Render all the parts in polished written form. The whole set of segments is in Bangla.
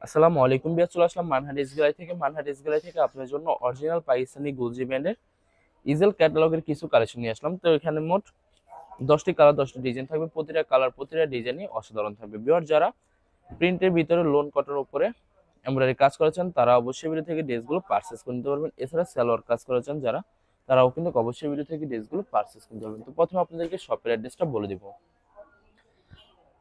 আসসালামু আলাইকুম বিয়ার, চলে আসলাম মানহাট ইস গ্যালারি থেকে আপনার জন্য অরিজিনাল পাকিস্তানি গুলজি ব্র্যান্ডের ইজেল ক্যাটালগের কিছু কালেকশন নিয়ে আসলাম। তো এখানে মোট 10টি কালার 10টি ডিজাইন থাকবে, প্রতিটা কালার প্রতিটা ডিজাইনই অসাধারণ থাকবে। বিয়ার যারা প্রিন্টের ভিতরে লোন কটনের উপরে এমব্রয়ডারি কাজ করেছেন তারা অবশ্যই ভিডিও থেকে ড্রেসগুলো পারচেস করে নিতে পারবেন। এছাড়া সালোয়ার কাজ করেছেন যারা, তারাও কিন্তু অবশ্যই ভিডিও থেকে ড্রেসগুলো পারচেস করতে পারবেন। তো প্রথমে আপনাদেরকে শপের অ্যাড্রেসটা বলে দিব।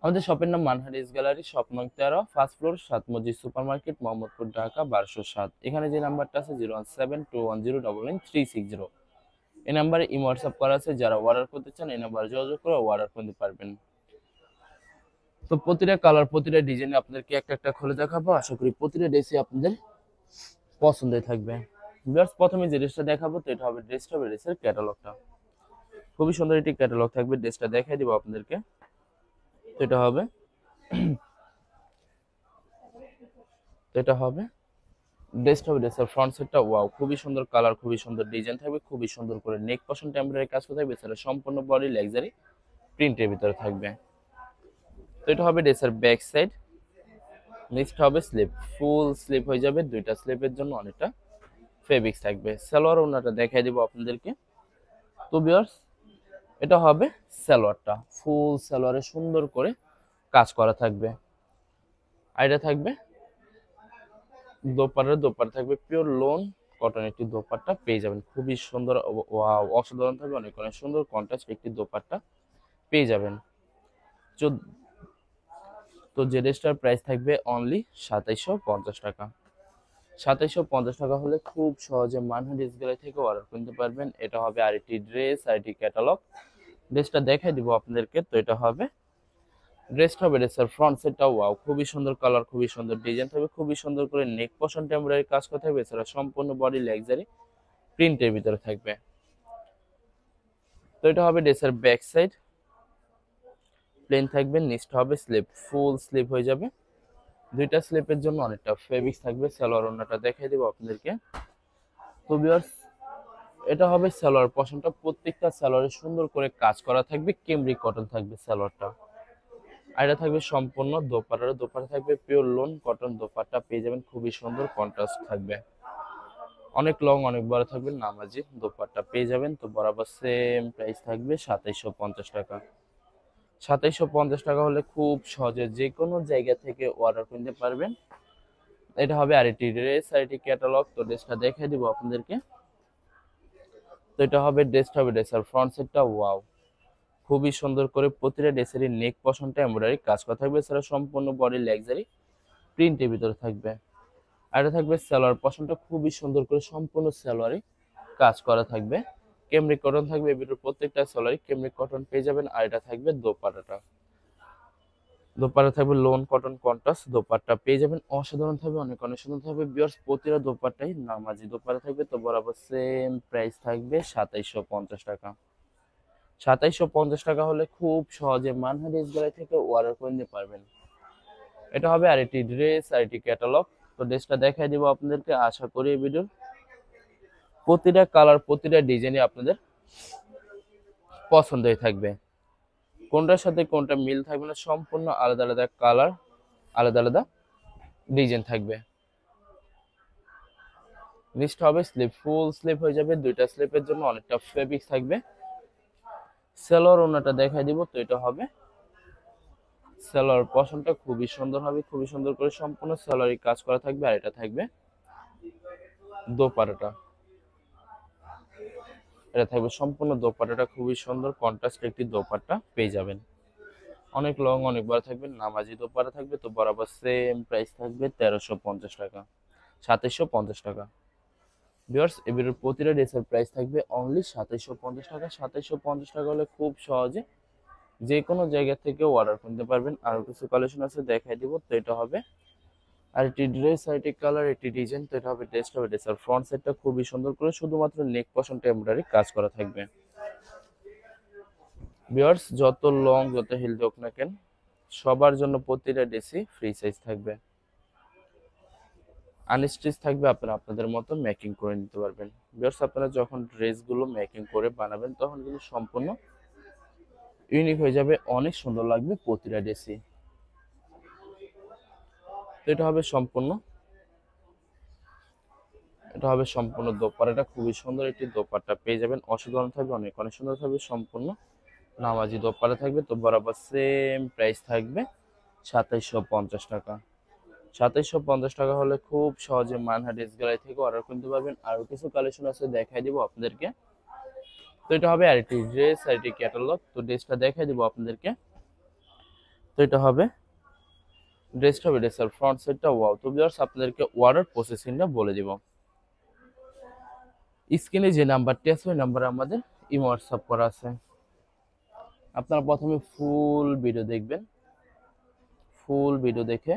আমাদের শপের নাম মানহার ইস গ্যালারি, শপ নং 13, ফার্স্ট ফ্লোর, সাত মসজিদ সুপার মার্কেট, মোহাম্মদপুর, ঢাকা 1207। এখানে যে নাম্বারটা আছে 01721099360, এই নাম্বারে ইমো হোয়াটসঅ্যাপ করা আছে। যারা অর্ডার করতে চান এই নাম্বারে যোগাযোগ করে অর্ডার করতে পারবেন। তো প্রতিটা কালার প্রতিটা ডিজাইন আপনাদেরকে একটা একটা খুলে দেখাবো, আশা করি প্রতিটা ড্রেসই আপনাদের পছন্দের থাকবে। ভিউয়ার্স, প্রথমে যে ড্রেসটা দেখাবো তো এটা হবে ড্রেসের ক্যাটালগটা। খুবই সুন্দর একটি ক্যাটালগ থাকবে, ড্রেসটা দেখাই দিব আপনাদেরকে। তো এটা হবে ড্রেসটা হবে ড্রেসের ফ্রন্ট সেটটা। ওয়াও, খুবই সুন্দর কালার, খুবই সুন্দর ডিজাইন থাকবে, খুবই সুন্দর করে নেক পশন টেম্পোরারি কাজ থাকবে। এছাড়া সম্পূর্ণ বডি লাক্সারি প্রিন্টের ভিতরে থাকবে। তো এটা হবে ড্রেসের ব্যাক সাইড। নেক্সট হবে স্লিপ, ফুল স্লিপ হয়ে যাবে, দুইটা স্লিপের জন্য অনেকটা ফেব্রিক্স থাকবে। সালোয়ার ওনাটা দেখাই দিব আপনাদেরকে। তো ভিউয়ার্স, এটা হবে সালোয়ারটা, ফুল সালোয়ারে সুন্দর করে কাজ করা থাকবে। আর এটা থাকবে দোপাট্টা থাকবে পিওর লোন কটন একটি দোপাট্টা পেয়ে যাবেন, খুবই সুন্দর, ওয়াও অসাধারণ থাকবে, অনেক অনেক সুন্দর কন্ট্রাস্ট একটি দোপাট্টা পেয়ে যাবেন। চোদ্দ- তো যে ড্রেসটার প্রাইস থাকবে অনলি 2750 টাকা। 2750 টাকা হলে খুব সহজে মানহা ড্রেস গ্যালারি থেকে অর্ডার করতে পারবেন। এটা হবে আরেকটি ড্রেস, আরেকটি ক্যাটালগ। ড্রেসটা দেখাই দিব আপনাদেরকে। তো এটা হবে ড্রেসটা হবে ড্রেসের ফ্রন্ট সেটটা। ওয়াও, খুবই সুন্দর কালার, খুবই সুন্দর ডিজাইন থাকবে, খুবই সুন্দর করে নেক পশন টেম্পোরারি কাজ করতে হবে। এছাড়া সম্পূর্ণ বডি লাক্সারি প্রিন্টের ভিতরে থাকবে। তো এটা হবে ড্রেসের ব্যাক সাইড, প্লেন থাকবে, নিচটা হবে স্লিপ, ফুল স্লিপ হয়ে যাবে, দুইটা স্লিপের জন্য অনেকটা ফেব্রিক্স থাকবে। সালোয়ার ওন্নাটা দেখিয়ে দেবো আপনাদেরকে। তো ভিউয়ার্স, এটা হবে সালোয়ার পশনটা, প্রত্যেকটা সালোয়ারে সুন্দর করে কাজ করা থাকবে, কেমব্রিক কটন থাকবে সালোয়ারটা। আর এটা থাকবে সম্পূর্ণ দোপাট্টা থাকবে পিওর লোন কটন দোপাট্টা পেয়ে যাবেন, খুবই সুন্দর কন্ট্রাস্ট থাকবে, অনেক লং অনেক বড় থাকবে, নামাজি দোপাট্টা পেয়ে যাবেন। তো বরাবর সেম প্রাইস থাকবে 2750 টাকা। 2750 টাকা হলে খুব সহজে যে কোনো জায়গা থেকে অর্ডার করতে পারবেন। এটা হবে আরেকটি ড্রেস, আরেকটি ক্যাটালগ। তো ড্রেসটা দেখিয়ে দিব আপনাদেরকে। তো এটা হবে ড্রেসের ফ্রন্ট সেটটা। ওয়াও, খুবই সুন্দর করে প্রতিটা ড্রেসেরই নেক পশনটা এমব্রয়ডারি কাজ করা থাকবে। এছাড়া সম্পূর্ণ বডি লাক্সারি প্রিন্টের ভিতরে থাকবে। আর এটা থাকবে সালোয়ার পশনটা, খুবই সুন্দর করে সম্পূর্ণ সালোয়ারে কাজ করা থাকবে, কেমব্রিক কটন থাকবে। এর ভিতরে প্রত্যেকটা সালোয়ারে কেমব্রিক কটন পেয়ে যাবেন। আর এটা থাকবে দোপাট্টা থাকবে লোন কটন কন্ট্রাস্ট দোপাট্টা পেয়ে যাবেন, অসাধারণ থাকবে, অনেক অনেক সুন্দর থাকবে। বিয়ার্স, প্রতিটা দোপাট্টাই নামাজি দোপাট্টা থাকবে। তো বরাবর সেম প্রাইস থাকবে 2750 টাকা। 2750 টাকা হলে খুব সহজে মানহা ড্রেস গ্যালারি থেকে অর্ডার করে নিতে পারবেন। এটা হবে আরেকটি ড্রেস, আরেকটি ক্যাটালগ। তো ড্রেসটা দেখাই দিব আপনাদেরকে। আশা করি এই ভিডিওর প্রতিটা কালার প্রতিটা ডিজাইনই আপনাদের পছন্দই থাকবে, কোনটার সাথে কোনটা মিল থাকবে না, সম্পূর্ণ আলাদা আলাদা কালার, আলাদা আলাদা ডিজাইন থাকবে। নেক্সট হবে স্লিপ, ফুল স্লিপ হয়ে যাবে, দুইটা স্লিপের জন্য অনেকটা ফেব্রিক থাকবে। সালোয়ার ওনাটা দেখাই দিব। তো এটা হবে সালোয়ার পশনটা, খুবই সুন্দর হবে, খুবই সুন্দর করে সম্পূর্ণ সালোয়ারি কাজ করা থাকবে। আর এটা থাকবে দোপাট্টাটা, এটা থাকবে সম্পূর্ণ দোপাট্টাটা, খুবই সুন্দর কন্ট্রাস্ট একটি দোপাট্টা পেয়ে যাবেন, অনেক লং অনেক বড় থাকবে, নামাজি দোপাট্টা থাকবে। তো বরাবর সেম প্রাইস থাকবে 1350 টাকা, 2750 টাকা। ভিউয়ার্স, এবারে প্রতিটা ড্রেসের প্রাইস থাকবে অনলি 2750 টাকা। 2750 টাকা হলে খুব সহজে যে কোনো জায়গা থেকে অর্ডার করতে পারবেন। আরো কিছু কালেকশন আছে দেখাই দিব। তো এটা হবে আর একটি ড্রেস, আর একটি কালার, একটি ডিজাইন। তো এটা হবে ড্রেসের ফ্রন্ট সাইডটা, খুবই সুন্দর করে শুধুমাত্র নেক পশনটা এমব্রয়ডারি কাজ করা থাকবে। ভিউয়ার্স, যত লং যত হেলদি হোক না কেন, সবার জন্য প্রতিটা ড্রেসই ফ্রি সাইজ থাকবে, আনস্টিচ থাকবে, আপনারা আপনাদের মতো মেকিং করে নিতে পারবেন। ভিউয়ার্স, আপনারা যখন ড্রেসগুলো মেকিং করে বানাবেন তখন কিন্তু সম্পূর্ণ ইউনিক হয়ে যাবে, অনেক সুন্দর লাগবে প্রতিটা ড্রেসই। তো এটা হবে সম্পূর্ণ দোপাট্টাটা, খুবই সুন্দর একটি দোপাট্টা পেয়ে যাবেন। অসাধারণ থাকবে, অনেক অনেক সুন্দর থাকবে, সম্পূর্ণ নামাজি দোপাট্টা থাকবে। তো বরাবর সেম প্রাইস থাকবে 2750 টাকা। 2750 টাকা হলে খুব সহজে মানহা ড্রেস গ্যালারি থেকে অর্ডার করতে পারবেন। আরো কিছু কালেকশন আছে, দেখাই দিব আপনাদেরকে। তো এটা হবে আরেকটি ড্রেস, আরেকটি ক্যাটালগ। তো ড্রেসটা দেখাই দিব আপনাদেরকে। তো এটা হবে ড্রেসের ফ্রন্ট সাইডটা। ওয়াও! তো ভিউয়ার্স, আপনাদেরকে অর্ডার প্রসেসিংটা বলে দিব। স্ক্রিনে যে নাম্বারটি আছে ওই নাম্বারে আমাদের ইমো হোয়াটসঅ্যাপ করা আছে। আপনারা প্রথমে ফুল ভিডিও দেখবেন। ফুল ভিডিও দেখে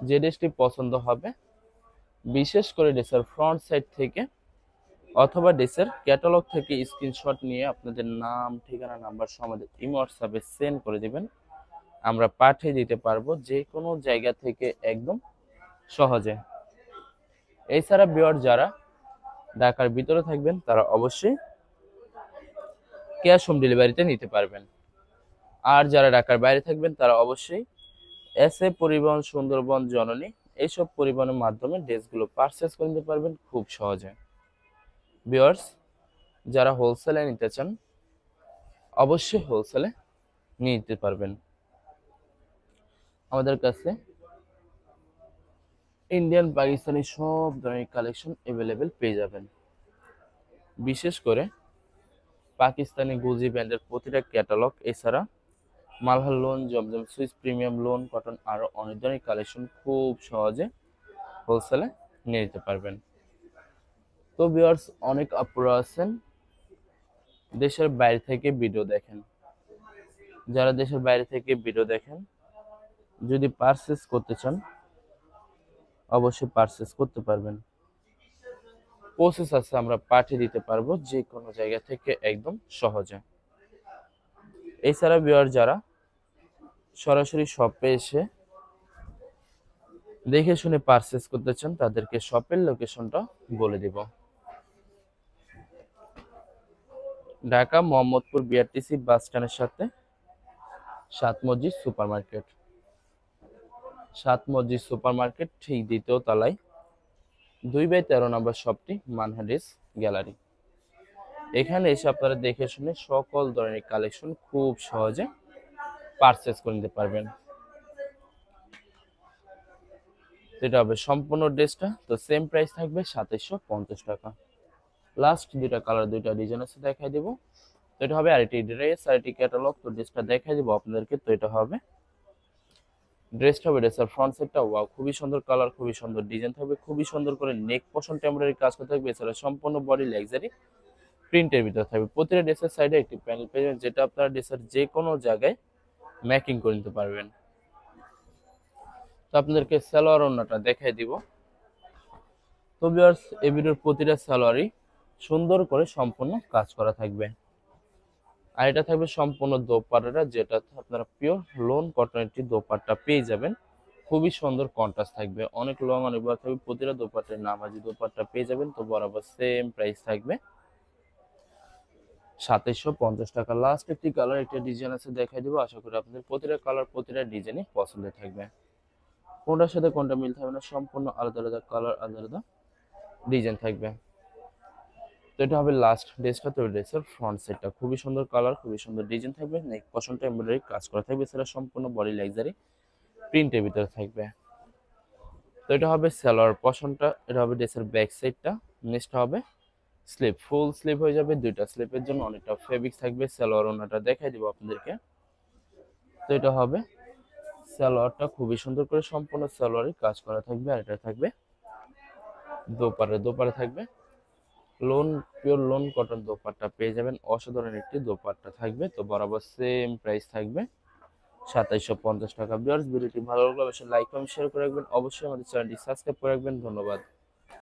যে ড্রেসটি পছন্দ হবে, বিশেষ করে ড্রেসের ফ্রন্ট সাইড থেকে অথবা ড্রেসের ক্যাটালগ থেকে স্ক্রিনশট নিয়ে আপনাদের নাম, ঠিকানা, নাম্বার সহ আমাদের ইমো হোয়াটসঅ্যাপে সেন্ড করে দিবেন। আমরা পাঠিয়ে দিতে পারবো যে কোনো জায়গা থেকে একদম সহজে। এছাড়া ভিউয়ার যারা ঢাকার ভিতরে থাকবেন তারা অবশ্যই ক্যাশ হোম ডেলিভারিতে নিতে পারবেন। আর যারা ঢাকার বাইরে থাকবেন তারা অবশ্যই এসএ পরিবহন, সুন্দরবন, জননী এইসব পরিবহনের মাধ্যমে ড্রেসগুলো পারচেজ করে নিতে পারবেন খুব সহজে। ভিউয়ার্স, যারা হোলসেলে নিতে চান অবশ্যই হোলসেলে নিয়ে নিতে পারবেন। আমাদের কাছে ইন্ডিয়ান, পাকিস্তানি সব ধরনের কালেকশন অ্যাভেলেবেল পেয়ে যাবেন। বিশেষ করে পাকিস্তানি গুজি ব্র্যান্ডের প্রতিটা ক্যাটালগ, এছাড়া মালহার লোন, জমজম সুইস প্রিমিয়াম লোন, কটন, আরো অনেক ধরনের কালেকশন খুব সহজে হোলসেলে নিয়ে নিতে পারবেন। তো ভিউয়ার্স, অনেক আপুরা আছেন দেশের বাইরে থেকে ভিডিও দেখেন। যারা দেশের বাইরে থেকে ভিডিও দেখেন, যদি পারচেজ করতে চান অবশ্যই পারচেজ করতে পারবেন। প্রসেস আছে, আমরা পাঠিয়ে দিতে পারবো যে কোনো জায়গা থেকে একদম সহজে। এছাড়া ভিউয়ার যারা সরাসরি শপে এসে দেখে শুনে পারচেজ করতে চান তাদেরকে শপের লোকেশনটা বলে দিব। ঢাকা মোহাম্মদপুর বিআরটিসি বাস স্ট্যান্ডের সাথে সাত মসজিদ সুপারমার্কেট। সাত মসজিদ সুপারমার্কেট ঠিক দ্বিতীয় তলায় 2/13 নম্বর শপটি মানহা ড্রেস গ্যালারি। এখানে এসে আপনারা দেখে শুনে সকল ধরনের কালেকশন খুব সহজে পারচেজ করে নিতে পারবেন। এটা হবে সম্পূর্ণ ড্রেসটা। তো সেম প্রাইস থাকবে 2750 টাকা। লাস্ট দুইটা কালার, দুইটা ডিজাইন আছে, দেখাই দেবো। তো এটা হবে আরেকটি ড্রেস, আরেকটি ক্যাটালগ। তো ড্রেসটা দেখাই দেবো আপনাদেরকে। তো এটা হবে ড্রেসের ফ্রন্ট সাইডটা। ওয়াও! খুবই সুন্দর কালার, খুবই সুন্দর ডিজাইন থাকবে, খুবই সুন্দর করে নেক পশন টেম্পোরারি কাজ করতে থাকবে। এছাড়া সম্পূর্ণ বডি লাক্সারি প্রিন্টের ভিতরে থাকবে। প্রতিটা ড্রেসের সাইডে একটি প্যানেল পেয়ে যাবেন, যেটা আপনারা ড্রেসের যে কোনো জায়গায় ম্যাকিং করে নিতে পারবেন। তো আপনাদেরকে সালোয়ার ওড়নাটা দেখাই দিব। তো ভিউয়ার্স, এই ভিডিওর প্রতিটা সালোয়ারই সুন্দর করে সম্পূর্ণ কাজ করা থাকবে। আর এটা থাকবে সম্পূর্ণ দোপাট্টাটা, যেটা আপনারা পিওর লোন কটনের একটি দোপাট্টা পেয়ে যাবেন। খুবই সুন্দর কন্ট্রাস্ট থাকবে, অনেক লং, অনেক বড় থাকবে। প্রতিটা দোপাট্টার নামাজি দোপাট্টা পেয়ে যাবেন। তো বরাবর সেম প্রাইস থাকবে 2750 টাকা। লাস্ট একটি কালার, একটা ডিজাইন আছে, দেখাই দেবো। আশা করি আপনাদের প্রতিটা কালার, প্রতিটা ডিজাইনই পছন্দ থাকবে। কোনটার সাথে কোনটা মিল থাকবে না, সম্পূর্ণ আলাদা আলাদা কালার, আলাদা আলাদা ডিজাইন থাকবে। তো এটা হবে লাস্ট ড্রেসটা। তো ড্রেসের ফ্রন্ট সাইডটা খুবই সুন্দর কালার, খুবই সুন্দর ডিজাইন থাকবে। নেক পশনটা এমব্রয়ডারি কাজ করা থাকবে, সেটা সম্পূর্ণ বডি লাক্সারি প্রিন্টের ভিতরে থাকবে। তো এটা হবে সালোয়ার পশনটা। এটা হবে ড্রেসের ব্যাক সাইডটা। নেক্সট হবে স্লিপ, ফুল স্লিপ হয়ে যাবে। দুইটা স্লিপের জন্য অনেকটা ফেব্রিক থাকবে। সালোয়ার ওনাটা দেখাই দিব আপনাদেরকে। তো এটা হবে সালোয়ারটা, খুবই সুন্দর করে সম্পূর্ণ সালোয়ারে কাজ করা থাকবে। আর এটা থাকবে দোপারে থাকবে loan, pure loan cotton dupatta পেয়ে যাবেন। অসাধারণ একটি দোপাট্টা থাকবে। তো বরাবর সেম প্রাইস থাকবে 2750 টাকা। ভিউয়ার্স, ভিডিওটি ভালো লাগলে অবশ্যই লাইক কমেন্ট শেয়ার করে রাখবেন। অবশ্যই আমাদের চ্যানেলটি সাবস্ক্রাইব করে রাখবেন। ধন্যবাদ।